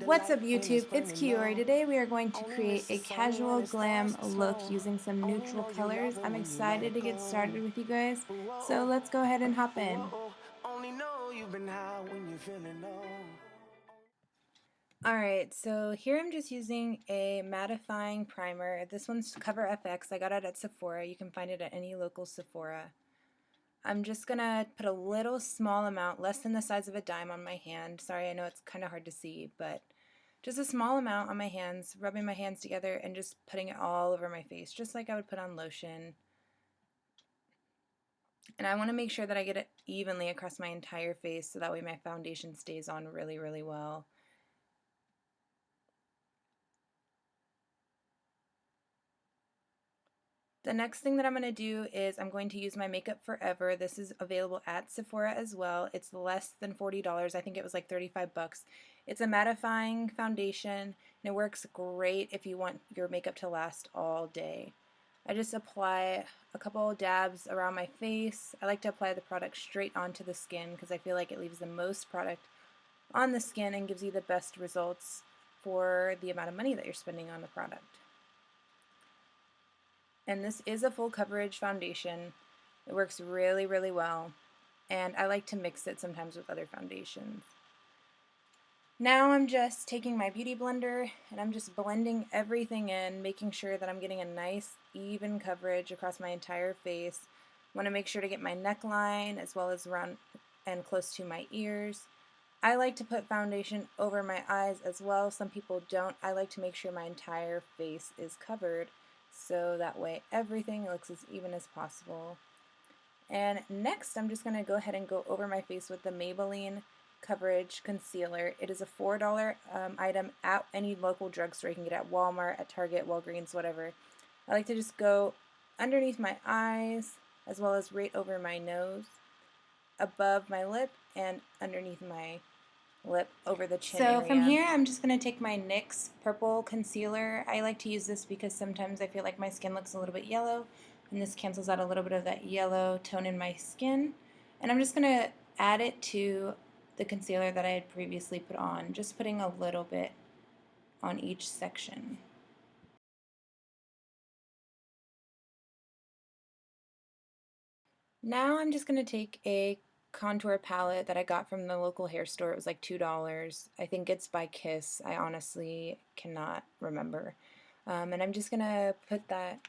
What's up YouTube? It's Kiori. Today we are going to create a casual glam look using some neutral colors. I'm excited to get started with you guys, so let's go ahead and hop in. Alright, so here I'm just using a mattifying primer. This one's Cover FX. I got it at Sephora. You can find it at any local Sephora. I'm just gonna put a little small amount, less than the size of a dime, on my hand. Sorry, I know it's kind of hard to see, but just a small amount on my hands, rubbing my hands together and just putting it all over my face, just like I would put on lotion. And I want to make sure that I get it evenly across my entire face so that way my foundation stays on really, really well. The next thing that I'm going to do is I'm going to use my Makeup Forever. This is available at Sephora as well. It's less than $40. I think it was like 35 bucks. It's a mattifying foundation and it works great if you want your makeup to last all day. I just apply a couple dabs around my face. I like to apply the product straight onto the skin because I feel like it leaves the most product on the skin and gives you the best results for the amount of money that you're spending on the product. And this is a full coverage foundation. It works really, really well, and I like to mix it sometimes with other foundations. Now I'm just taking my beauty blender and I'm just blending everything in, making sure that I'm getting a nice even coverage across my entire face. I want to make sure to get my neckline as well as around and close to my ears. I like to put foundation over my eyes as well. Some people don't. I like to make sure my entire face is covered so that way everything looks as even as possible. And next I'm just going to go ahead and go over my face with the Maybelline Coverage Concealer. It is a $4 item at any local drugstore. You can get it at Walmart, at Target, Walgreens, whatever. I like to just go underneath my eyes as well as right over my nose, above my lip, and underneath my lip over the chin area. So from here I'm just going to take my NYX Purple Concealer. I like to use this because sometimes I feel like my skin looks a little bit yellow, and this cancels out a little bit of that yellow tone in my skin. And I'm just going to add it to the concealer that I had previously put on, just putting a little bit on each section. Now I'm just going to take a contour palette that I got from the local hair store. It was like $2. I think it's by Kiss. I honestly cannot remember. And I'm just going to put that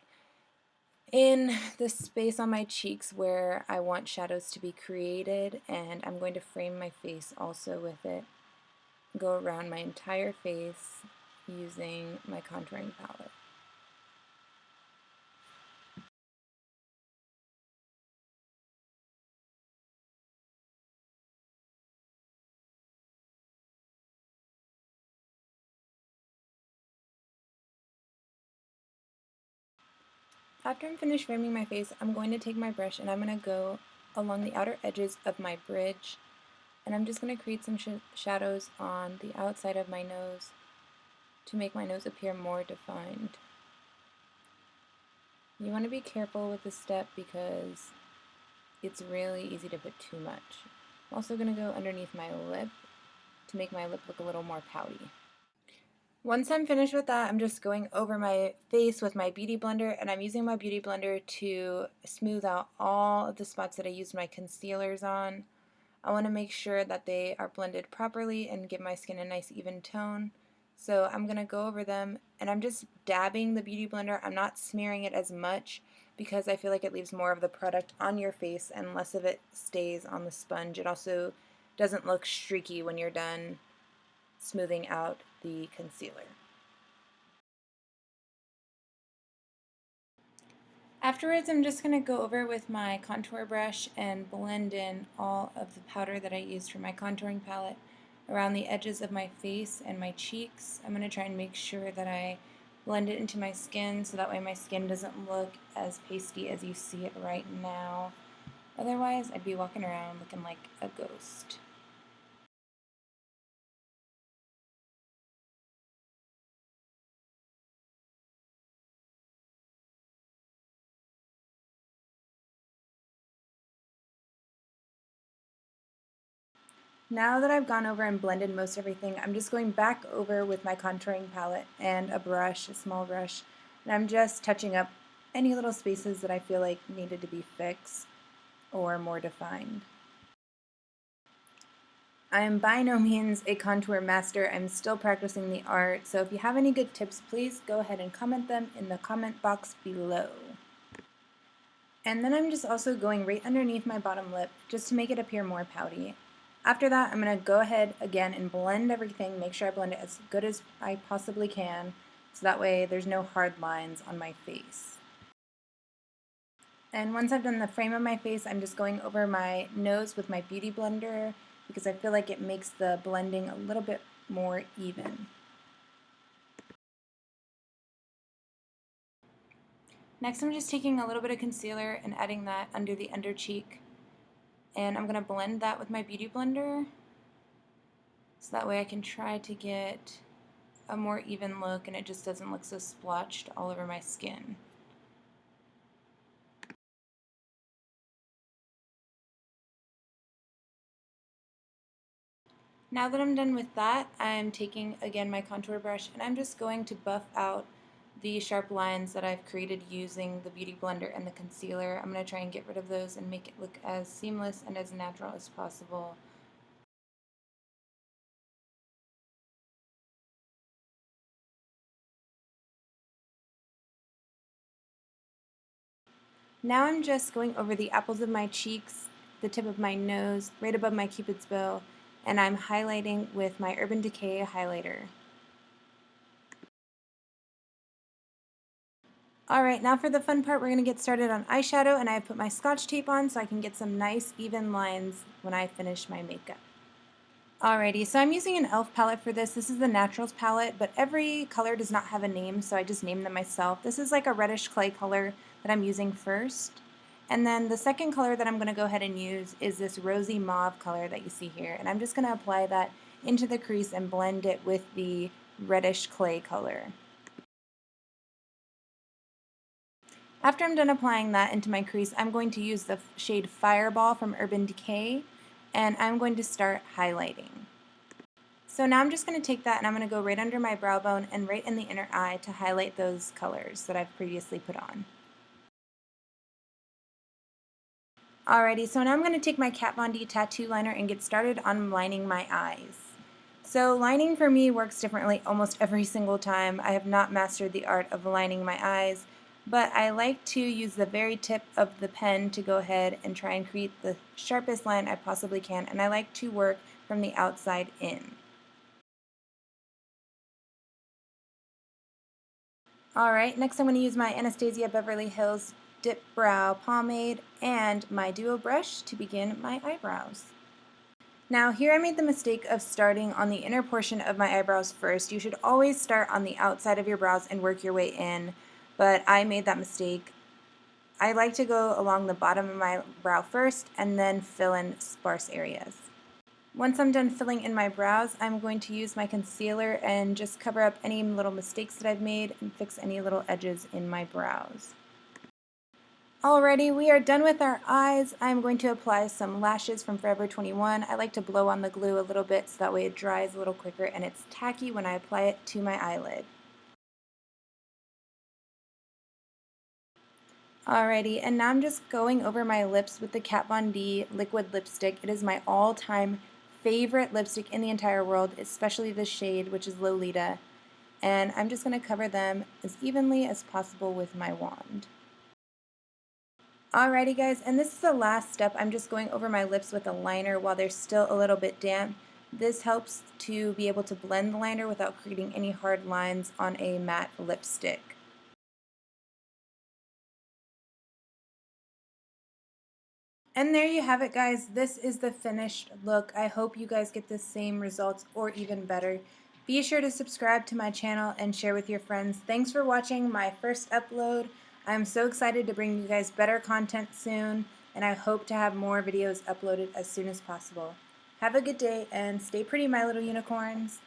in the space on my cheeks where I want shadows to be created, and I'm going to frame my face also with it. Go around my entire face using my contouring palette. After I'm finished framing my face, I'm going to take my brush and I'm going to go along the outer edges of my bridge, and I'm just going to create some shadows on the outside of my nose to make my nose appear more defined. You want to be careful with this step because it's really easy to put too much. I'm also going to go underneath my lip to make my lip look a little more pouty. Once I'm finished with that, I'm just going over my face with my beauty blender, and I'm using my beauty blender to smooth out all of the spots that I used my concealers on. I want to make sure that they are blended properly and give my skin a nice even tone. So I'm going to go over them, and I'm just dabbing the beauty blender. I'm not smearing it as much because I feel like it leaves more of the product on your face and less of it stays on the sponge. It also doesn't look streaky when you're done smoothing out the concealer. Afterwards, I'm just going to go over with my contour brush and blend in all of the powder that I used for my contouring palette around the edges of my face and my cheeks. I'm going to try and make sure that I blend it into my skin so that way my skin doesn't look as pasty as you see it right now. Otherwise, I'd be walking around looking like a ghost. Now that I've gone over and blended most everything, I'm just going back over with my contouring palette and a brush, a small brush, and I'm just touching up any little spaces that I feel like needed to be fixed or more defined. I am by no means a contour master. I'm still practicing the art, so if you have any good tips, please go ahead and comment them in the comment box below. And then I'm just also going right underneath my bottom lip just to make it appear more pouty. After that, I'm going to go ahead again and blend everything, make sure I blend it as good as I possibly can, so that way there's no hard lines on my face. And once I've done the frame of my face, I'm just going over my nose with my Beauty Blender because I feel like it makes the blending a little bit more even. Next, I'm just taking a little bit of concealer and adding that under the under cheek. And I'm going to blend that with my Beauty Blender so that way I can try to get a more even look and it just doesn't look so splotched all over my skin. Now that I'm done with that, I'm taking again my contour brush and I'm just going to buff out the sharp lines that I've created using the Beauty Blender and the concealer. I'm going to try and get rid of those and make it look as seamless and as natural as possible. Now I'm just going over the apples of my cheeks, the tip of my nose, right above my cupid's bow, and I'm highlighting with my Urban Decay highlighter. Alright, now for the fun part, we're going to get started on eyeshadow, and I've put my Scotch tape on so I can get some nice even lines when I finish my makeup. Alrighty, so I'm using an e.l.f. palette for this. This is the Naturals palette, but every color does not have a name, so I just named them myself. This is like a reddish clay color that I'm using first. And then the second color that I'm going to go ahead and use is this rosy mauve color that you see here. And I'm just going to apply that into the crease and blend it with the reddish clay color. After I'm done applying that into my crease, I'm going to use the shade Fireball from Urban Decay, and I'm going to start highlighting. So now I'm just going to take that and I'm going to go right under my brow bone and right in the inner eye to highlight those colors that I've previously put on. Alrighty, so now I'm going to take my Kat Von D tattoo liner and get started on lining my eyes. So lining for me works differently almost every single time. I have not mastered the art of lining my eyes, but I like to use the very tip of the pen to go ahead and try and create the sharpest line I possibly can, and I like to work from the outside in. Alright, next I'm going to use my Anastasia Beverly Hills Dip Brow Pomade and my Duo brush to begin my eyebrows. Now here I made the mistake of starting on the inner portion of my eyebrows first. You should always start on the outside of your brows and work your way in, but I made that mistake. I like to go along the bottom of my brow first and then fill in sparse areas. Once I'm done filling in my brows, I'm going to use my concealer and just cover up any little mistakes that I've made and fix any little edges in my brows. Alrighty, we are done with our eyes. I'm going to apply some lashes from Forever 21. I like to blow on the glue a little bit so that way it dries a little quicker and it's tacky when I apply it to my eyelid. Alrighty, and now I'm just going over my lips with the Kat Von D liquid lipstick. It is my all-time favorite lipstick in the entire world, especially the shade, which is Lolita. And I'm just going to cover them as evenly as possible with my wand. Alrighty guys, and this is the last step. I'm just going over my lips with a liner while they're still a little bit damp. This helps to be able to blend the liner without creating any hard lines on a matte lipstick. And there you have it guys, this is the finished look. I hope you guys get the same results or even better. Be sure to subscribe to my channel and share with your friends. Thanks for watching my first upload. I'm so excited to bring you guys better content soon, and I hope to have more videos uploaded as soon as possible. Have a good day and stay pretty, my little unicorns.